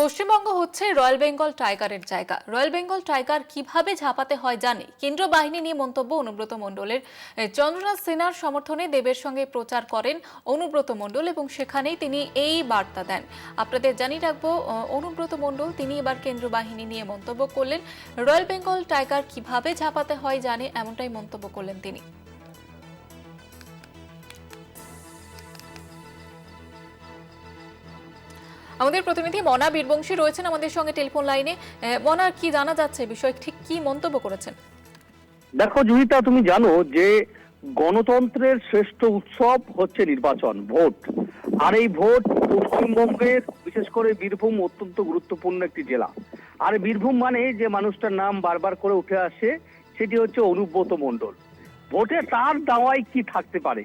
পশ্চিমবঙ্গ হচ্ছে রয়্যাল বেঙ্গল টাইগারের জায়গা। রয়্যাল বেঙ্গল টাইগার কিভাবে ঝাঁপাতে হয় জানে। কেন্দ্রীয় বাহিনী নিয়ে মন্তব্য অনুব্রত মণ্ডলের। চন্দ্রনাথ সিনহার সমর্থনে দেবের সঙ্গে প্রচার করেন অনুব্রত মণ্ডল এবং সেখানেই তিনি এই বার্তা দেন। আপনাদের জানিয়ে রাখবো, অনুব্রত মণ্ডল তিনি এবার কেন্দ্রীয় বাহিনী নিয়ে মন্তব্য করলেন। রয়্যাল বেঙ্গল টাইগার কিভাবে ঝাঁপাতে হয় জানে, এমনটাই মন্তব্য করলেন তিনি। আমাদের প্রতিনিধি মনা বীরবংশী রয়েছেন আমাদের সঙ্গে টেলিফোন লাইনে। মনা, কি জানা যাচ্ছে, বিষয় ঠিক কি মন্তব্য করেছেন? দেখো জুহিতা, তুমি জানো যে গণতন্ত্রের শ্রেষ্ঠ উৎসব হচ্ছে নির্বাচন, ভোট। আর এই ভোট পশ্চিমবঙ্গের, বিশেষ করে বীরভূম অত্যন্ত গুরুত্বপূর্ণ একটি জেলা। আর বীরভূম মানে যে মানুষটার নাম বারবার করে উঠে আসে সেটি হচ্ছে অনুব্রত মণ্ডল। ভোটে তার দাওয়ায় কি থাকতে পারে?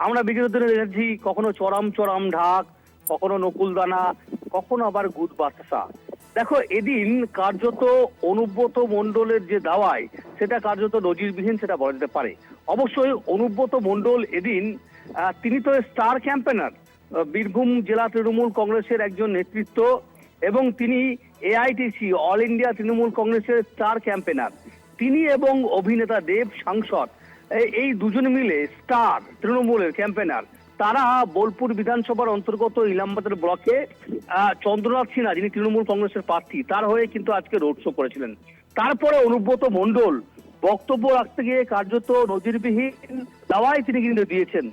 আমরা বিগত দিনে দেখেছি কখনো চরম চরম ঢাক, কখনো নকুলদানা, কখনো আবার গুড় বাতাসা। দেখো, এদিন কার্যত অনুব্রত মণ্ডলের যে দাওয়ায় সেটা কার্যত নজিরবিহীন, সেটা বলা যেতে পারে। অবশ্যই অনুব্রত মণ্ডল এদিন তিনি তো স্টার ক্যাম্পেনার, বীরভূম জেলা তৃণমূল কংগ্রেসের একজন নেতৃত্ব, এবং তিনি এআইটিসি অল ইন্ডিয়া তৃণমূল কংগ্রেসের স্টার ক্যাম্পেনার। তিনি এবং অভিনেতা দেব সাংসদ, এই দুজন মিলে স্টার তৃণমূলের ক্যাম্পেনার। তারা বোলপুর বিধানসভার অন্তর্গত ইলামবাজার ব্লকে চন্দ্রনাথ সিনহা, যিনি তৃণমূল কংগ্রেসের প্রার্থী, তার হয়ে কিন্তু আজকে রোড শো করেছিলেন। তারপরে অনুব্রত মণ্ডল বক্তব্য রাখতে গিয়ে কার্যত নজিরবিহীন দাওয়াই তিনি কিন্তু দিয়েছেন।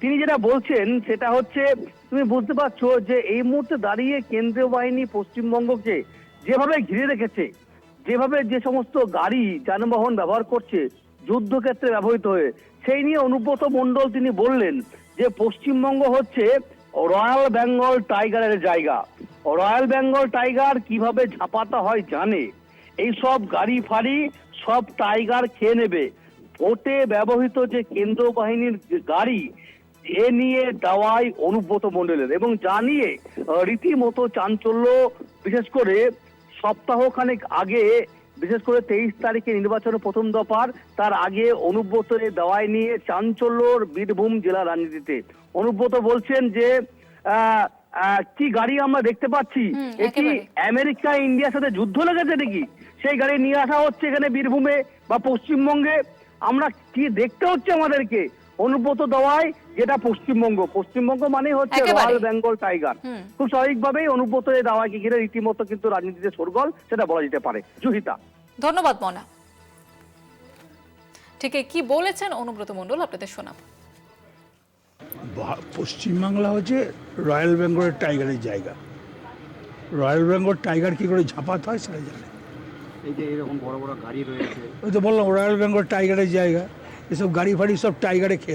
তিনি যেটা বলছেন সেটা হচ্ছে, তুমি বুঝতে পারছো যে এই মুহূর্তে দাঁড়িয়ে কেন্দ্রীয় বাহিনী পশ্চিমবঙ্গকে যেভাবে ঘিরে রেখেছে, যেভাবে যে সমস্ত গাড়ি যানবাহন ব্যবহার করছে যুদ্ধক্ষেত্রে ব্যবহৃত হয়ে, সেই নিয়ে অনুব্রত মণ্ডল তিনি বললেন যে পশ্চিমবঙ্গ হচ্ছে রয়্যাল বেঙ্গল টাইগারের জায়গা। রয়্যাল বেঙ্গল টাইগার কিভাবে ঝাঁপাতে হয় জানে। এই সব গাড়ি ফাড়ি সব টাইগার খেয়ে নেবে। ভোটে ব্যবহৃত যে কেন্দ্র বাহিনীর গাড়ি, এ নিয়ে দাওয়াই অনুব্রত মণ্ডলের, এবং জানিয়ে রীতিমতো চাঞ্চল্য, বিশেষ করে সপ্তাহখানেক আগে, বিশেষ করে 23 তারিখে নির্বাচনের প্রথম দফার, তার আগে অনুব্রতের দাওয়াই নিয়ে চাঞ্চল্যর বীরভূম জেলা রাজনীতিতে। অনুব্রত বলছেন যে কি গাড়ি আমরা দেখতে পাচ্ছি, এটি আমেরিকা ইন্ডিয়ার সাথে যুদ্ধ লেগেছে নাকি? সেই গাড়ি নিয়ে আসা হচ্ছে এখানে বীরভূমে বা পশ্চিমবঙ্গে। আমরা কি দেখতে হচ্ছে আমাদেরকে? অনুব্রত দাওয়াই যেটা পশ্চিমবঙ্গ মানে হচ্ছে রয়্যাল বেঙ্গল টাইগার। খুব স্বাভাবিকভাবেই অনুব্রত এই দাওয়াইকে ঘিরে রীতিমতো কিন্তু রাজনীতিতে শোরগোল, সেটা বলা যেতে পারে। জুহিতা, ধন্যবাদ মনা। ঠিক কি বলেছেন অনুব্রত মণ্ডল আপনাদের শোনাব। পশ্চিমবাংলা হচ্ছে রয়্যাল বেঙ্গলের টাইগারের জায়গা। রয়্যাল বেঙ্গল টাইগার কি করে ঝাঁপাতে হয় সেটা জানে। এই যে এরকম বড় বড় গাড়ি রয়েছে, ওই তো বললাম রয়্যাল বেঙ্গল টাইগারের জায়গা। এসব গাড়ি ফাড়ি সব টাইগারে খেয়ে দেয়।